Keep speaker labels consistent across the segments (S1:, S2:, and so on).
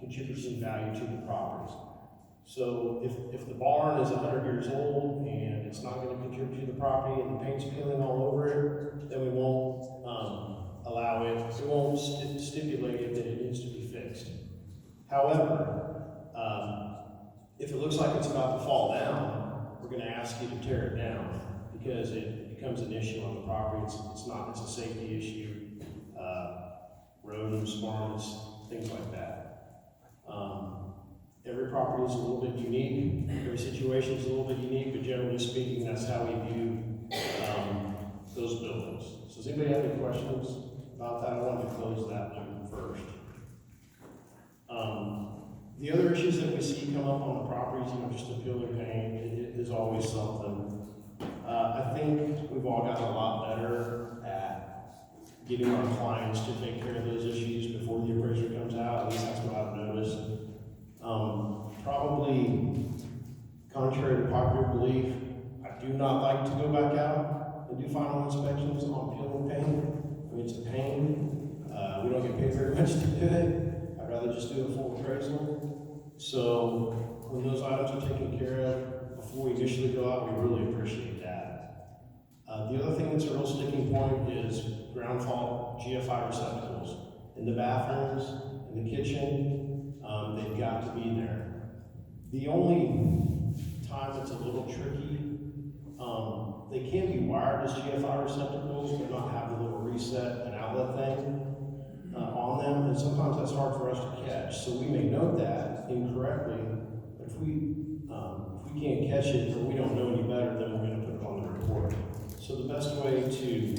S1: contributes in value to the properties. So if the barn is 100 years old and it's not going to contribute to the property and the paint's peeling all over it, then we won't allow it. We won't stipulate it that it needs to be fixed. However, if it looks like it's about to fall down, we're going to ask you to tear it down because it becomes an issue on the property. It's a safety issue. Rodents, barns, things like that. Every property is a little bit unique. Every situation is a little bit unique, but generally speaking, that's how we view those buildings. So does anybody have any questions about that? I wanted to close that one first. The other issues that we see come up on the properties, just the peeling paint, it is always something. I think we've all gotten a lot better at getting our clients to take care of those issues before the appraiser comes out. At least that's what I've noticed. Probably contrary to popular belief, I do not like to go back out and do final inspections on peeling paint. I mean, it's a pain. We don't get paid very much to do it. I'd rather just do a full appraisal. So when those items are taken care of before we initially go out, we really appreciate that. The other thing that's a real sticking point is ground fault GFI receptacles. In the bathrooms, in the kitchen, they've got to be there. The only time it's a little tricky, they can be wired as GFI receptacles, but not have the little reset and outlet thing on them, and sometimes that's hard for us to catch. So we may note that incorrectly, but if we can't catch it or we don't know any better, then we're going to put it on the report. So the best way to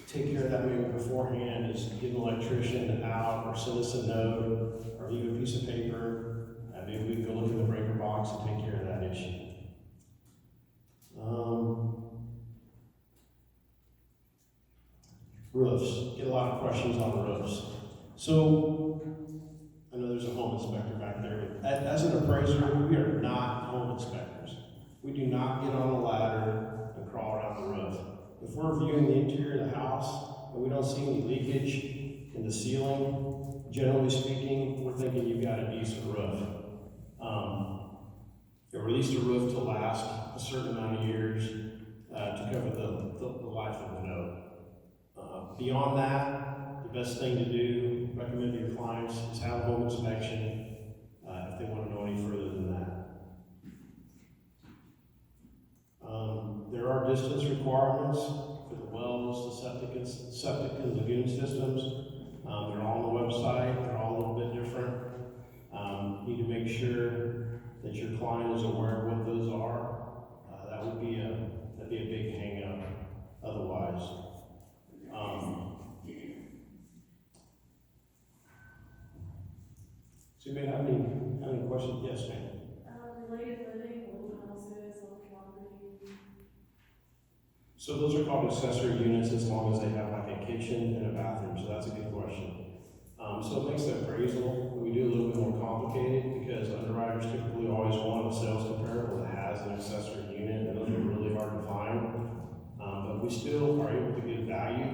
S1: take care of that maybe beforehand is get an electrician out or send us a note or leave a piece of paper. Maybe we can go look in the breaker box and take care of that issue. Roofs. Get a lot of questions on roofs. So, I know there's a home inspector back there. As an appraiser, we are not home inspectors. We do not get on a ladder and crawl around the roof. If we're viewing the interior of the house and we don't see any leakage in the ceiling, generally speaking, we're thinking you've got a decent roof. Or at least a roof to last a certain amount of years to cover the life of the note. Beyond that, the best thing to do, recommend to your clients, is have a home inspection if they want to know any further than that. There are distance requirements for the wells, the septic and lagoon systems. They're all on the website. They're all a little bit different. You need to make sure that your client is aware of what those are. That'd be a big hang up otherwise. So you may have any questions? Yes, ma'am.
S2: Related living, old houses, old property.
S1: So those are called accessory units as long as they have like a kitchen and a bathroom. So that's a good question. So it makes the appraisal we do a little bit more complicated because underwriters typically always want a sales comparable that has an accessory unit, and those are really hard to find. But we still are able to give value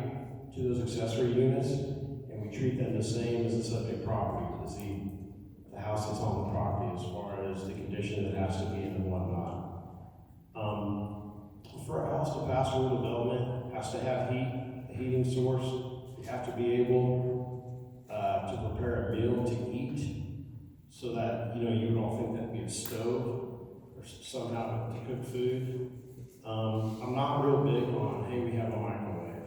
S1: to those accessory units, and we treat them the same as the subject property, as the house that's on the property, as far as the condition that has to be in and whatnot. For a house to pass rural development, it has to have heat, a heating source. You have to be able to prepare a meal to eat, so that you would all think that'd be a stove or somehow to cook food. I'm not real big on, hey, we have a microwave.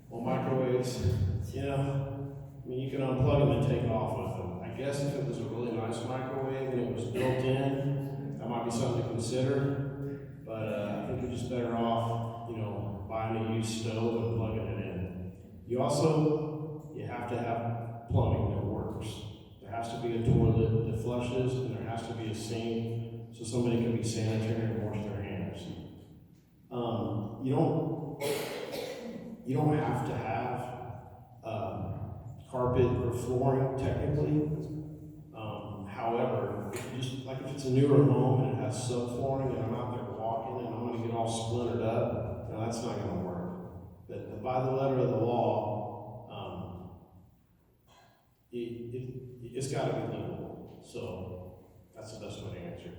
S1: Well, microwaves, I mean, you can unplug them and take off with them. I guess if it was a really nice microwave and it was built in, that might be something to consider. But I think you're just better off, buying a used stove and plugging it in. You have to have plumbing that works. There has to be a toilet that flushes, and there has to be a sink so somebody can be sanitary and wash their hands. You don't have to have carpet or flooring technically. However, if it's a newer home and it has subflooring and I'm out there walking and I'm going to get all splintered up, that's not going to work. But by the letter of the law, it it's gotta be livable, so that's the best way to answer.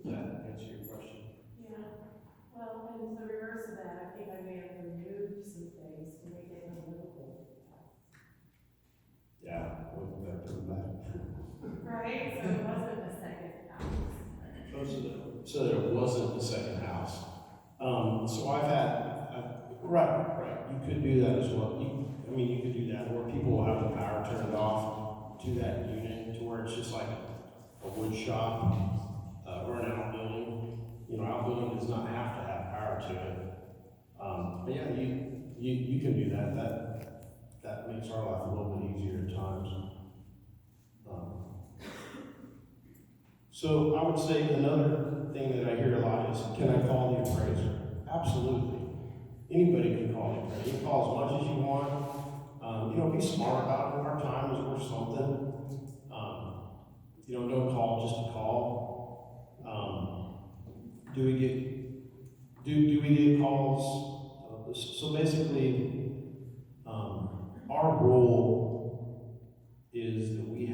S1: Does that answer your question?
S2: Yeah, well, and the reverse of that, I think I may have removed some things to make it unlivable.
S1: Yeah, we better put it back.
S2: Right, so it wasn't a second house.
S1: So there wasn't a second house. So right, you could do that as well. You could do that, where people will have the power turned off to that unit, to where it's just like a wood shop, or an outbuilding. Outbuilding does not have to have power to it. But yeah, you can do that. That makes our life a little bit easier at times. So I would say another thing that I hear a lot is, can I call the appraiser? Absolutely. Anybody can call the appraiser. You can call as much as you want. Be smart about it. Our time is worth something. Don't call just to call. Do we get calls? So basically, our role is that we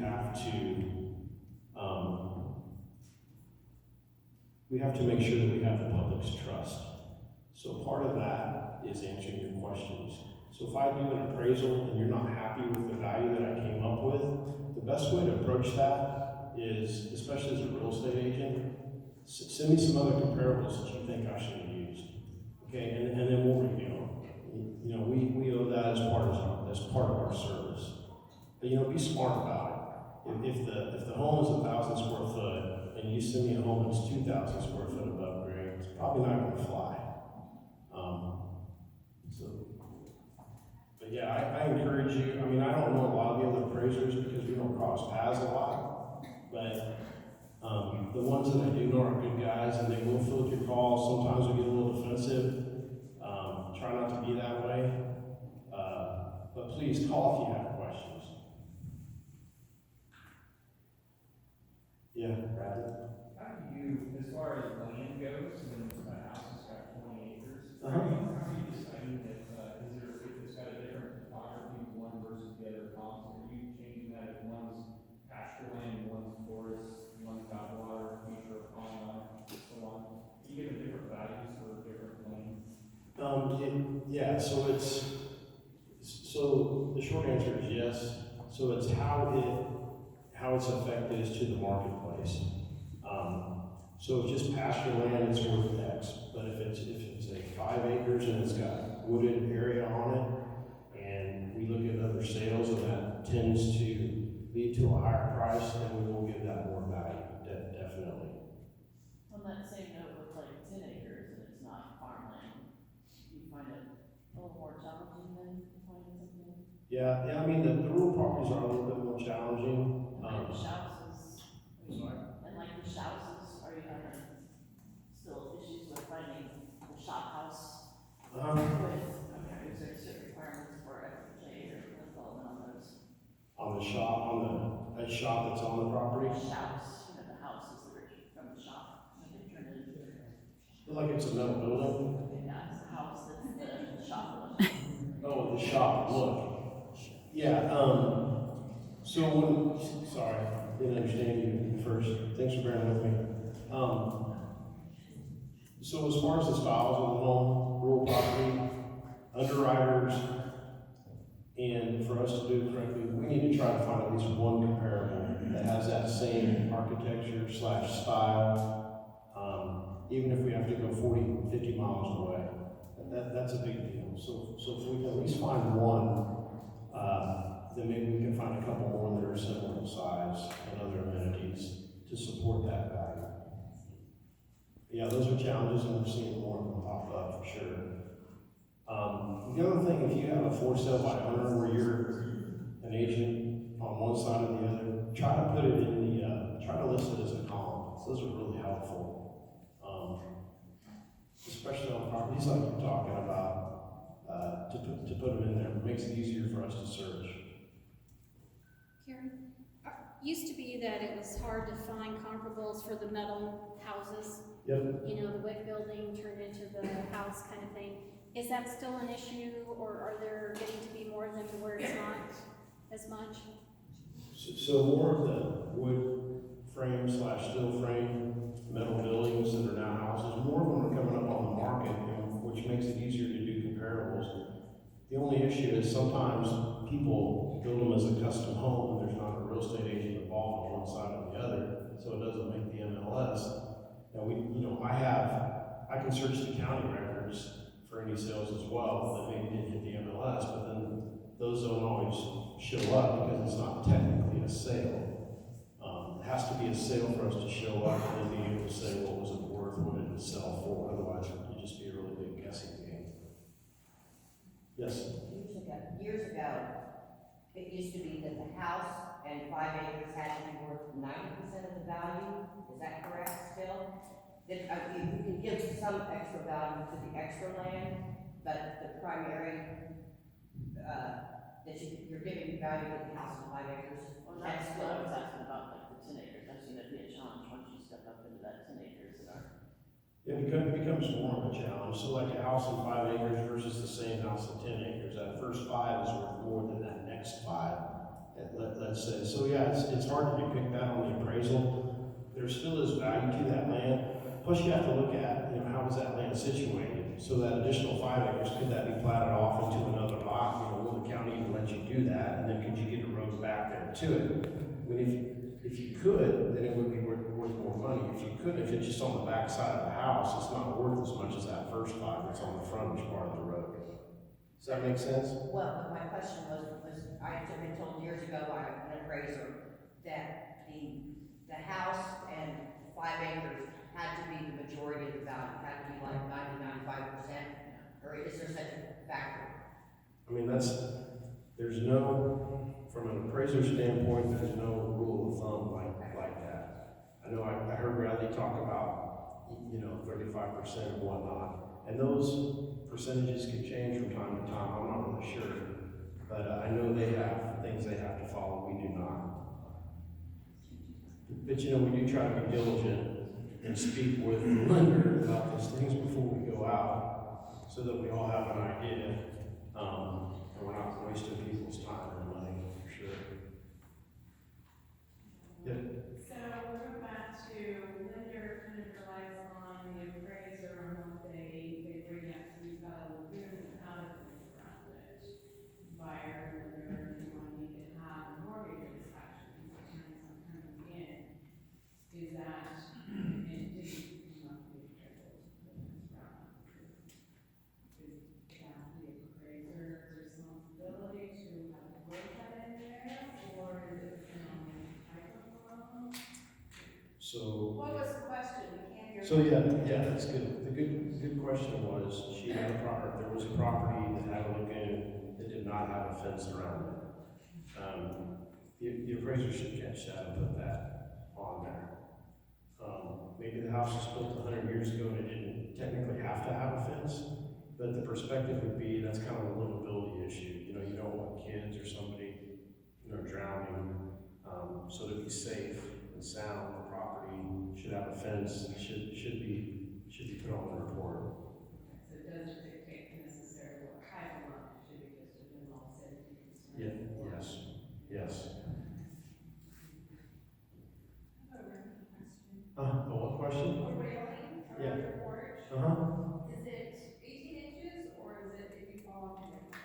S1: have to make sure that we have the public's trust. So part of that is answering your questions. So if I do an appraisal and you're not happy with the value that I came up with, the best way to approach that is, especially as a real estate agent, send me some other comparables that you think I should have used. Okay, and then we'll review them. We owe that as part of our service. But be smart about it. If the home is 1,000 square foot and you send me a home that's 2,000 square foot above grade, it's probably not going to fly. But yeah, I encourage you. I don't know a lot of the other appraisers because we don't cross paths a lot, but the ones that I do know are good guys, and they will field your calls. Sometimes we get a little defensive. Try not to be that way. But please call if you have questions. Yeah, Bradley?
S3: How do you, as far as land goes, when a house has got 20 acres,
S1: Uh-huh.
S3: how are you deciding if it's got a different topography, one versus the other comps? Are you changing that if one's pasture land, one's forest, one's got water, feature of pond, so on? Do you give it different values for different lanes?
S1: So the short answer is yes. So it's how its effect is to the marketplace. So if just pasture land, it's worth X. But if it's a 5 acres and it's got wooded area on it, and we look at other sales and that tends to lead to a higher price, then we will give that more value, definitely.
S4: On that same note, with like 10 acres and it's not farmland, you find it a little more challenging than finding something?
S1: Yeah, the rural properties are a little bit more challenging.
S4: And like the houses, are you having still issues with finding the shop house is there certain requirements for FHA or development on those?
S1: On the shop, a shop that's on the property?
S4: The house, the house is the rich from the shop, and they turn it into,
S1: Like it's a metal building?
S4: yeah, it's the house that's the shop one.
S1: Oh, the shop, look. Yeah, sorry, didn't understand you at first. Thanks for bearing with me. So as far as the styles of the home, rural property, underwriters, and for us to do it correctly, we need to try to find at least one comparable that has that same architecture / style, even if we have to go 40, 50 miles away. That's a big deal. So if we can at least find one, then maybe we can find a couple more that are similar in size and other amenities to support that value. Yeah, those are challenges, and we're seeing more of them pop up for sure. The other thing, if you have a for sale by owner where you're an agent on one side or the other, try to put it in try to list it as a column. Those are really helpful, especially on properties like you're talking about, to put them in there. It makes it easier for us to search.
S5: Karen, used to be that it was hard to find comparables for the metal houses.
S1: Yep.
S5: The WIC building turned into the house kind of thing. Is that still an issue, or are there getting to be more of them to where it's not as much?
S1: So more of the wood frame slash steel frame metal buildings that are now houses, more of them are coming up on the market, which makes it easier to do comparables. The only issue is sometimes people build them as a custom home, and there's not a real estate agent involved on one side or the other, so it doesn't make the MLS. Now I can search the county records for any sales as well that maybe didn't hit the MLS, but then those don't always show up because it's not technically a sale. It has to be a sale for us to show up and then be able to say what was it worth, what did it sell for, otherwise it would just be a really big guessing game. Yes?
S6: Years ago, it used to be that the house and 5 acres had to be worth 90% of the value. Is that correct still? That, you can give some extra value to the extra land, but the primary, that you're giving value to the house and 5 acres.
S4: Well, that's what I was asking about, like the 10 acres. I've seen it be a challenge once you step up into that 10 acres that are.
S1: It becomes more of a challenge. So like a house in 5 acres versus the same house in 10 acres, that first 5 is worth more than that next 5. Let's say. So yeah, it's hard to depict that on the appraisal. There still is value to that land. Plus you have to look at, how is that land situated? So that additional 5 acres, could that be platted off into another lot? Will the county even let you do that? And then could you get a road back there to it? I mean, if you could, then it would be worth more money. If you couldn't, if it's just on the back side of the house, it's not worth as much as that first 5 that's on the frontage part of the road. Does that make sense?
S6: Well, but my question was I had been told years ago by an appraiser that the house and 5 acres had to be the majority of the value, had to be like 90-95%, or is there such a factor?
S1: I mean, there's no, from an appraiser standpoint, there's no rule of thumb like that. I know I heard Bradley talk about, 35% and whatnot, and those percentages can change from time to time. I'm not really sure, but I know they have things they have to follow. We do not. But we do try to be diligent and speak with the lender about these things before we go out, so that we all have an idea, and we're not wasting people's time and money, for sure. Yeah.
S2: So we'll go back to lender kind of relies on the appraiser on what they bring up. So we've got a lagoon out of it around it. Buyer, lender, if you want to make it have a mortgage inspection, depends on coming in. Is that, and did you come up with appraisals? Is that the appraiser's responsibility to have to work that in there, or is it,
S1: So.
S2: what was the question? We can't hear.
S1: So yeah, that's good. The good question was, she had there was a property that had a lagoon that did not have a fence around it. The appraiser should catch that and put that on there. Maybe the house was built 100 years ago and it didn't technically have to have a fence, but the perspective would be that's kind of a livability issue. You don't want kids or somebody, drowning. So to be safe and sound, the property should have a fence. Should be put on the report.
S2: So it doesn't dictate necessarily what type of lot, it should be just a general safety concern.
S1: Yeah. Yes. What question?
S7: A railing
S1: Yeah.
S7: around your porch, is it 18 inches or is it if you fall off the camera?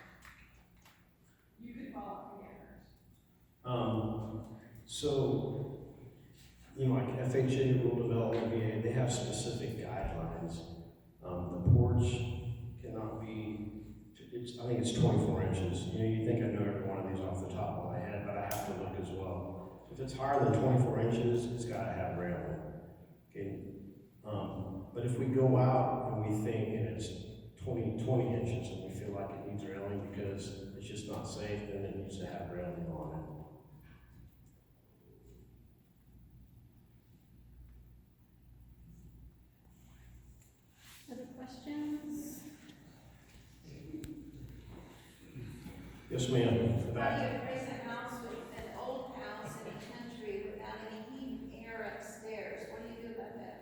S7: You could fall off the cameras.
S1: So, like FHA, Rural Development, VA, they have specific guidelines. The porch cannot be, I think it's 24 inches. You think I know every one of these off the top of my head, but I have to look as well. If it's higher than 24 inches, it's gotta have railing. Okay. But if we go out and we think and it's 20 inches and we feel like it needs railing because it's just not safe, then it needs to have railing on it.
S5: Other questions?
S1: Yes, ma'am. The
S7: How do
S1: back.
S7: you appraise a house with an old house in a country without any heat and air upstairs? What do you do about that?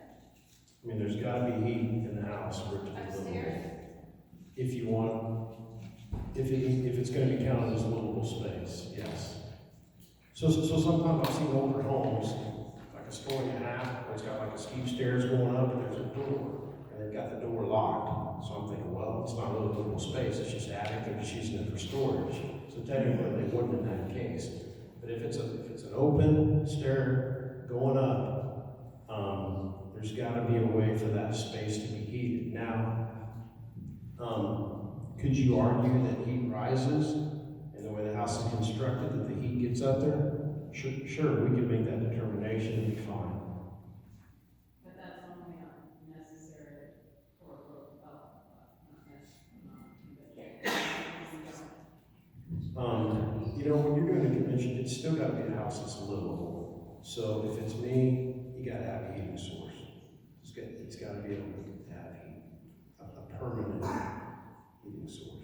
S1: I mean, there's gotta be heat in the house for it to be livable.
S7: Upstairs?
S1: If you want, if it's gonna be counted as livable space, yes. So sometimes I've seen older homes, like a story and a half, where it's got like a steep stairs going up, and there's a door, and they've got the door locked. So I'm thinking, well, it's not really livable space, it's just attic, they're just using it for storage. So technically, they wouldn't in that case. But if it's an open stair going up, there's gotta be a way for that space to be heated. Now, could you argue that heat rises in the way the house is constructed, that the heat gets up there? Sure, we could make that determination and be fine.
S2: But that's only necessary for growth development,
S1: You know, when you're doing a convention, it's still gotta be a house that's livable. So if it's me, you gotta have a heating source. It's gotta be able to have heat, a permanent heating source.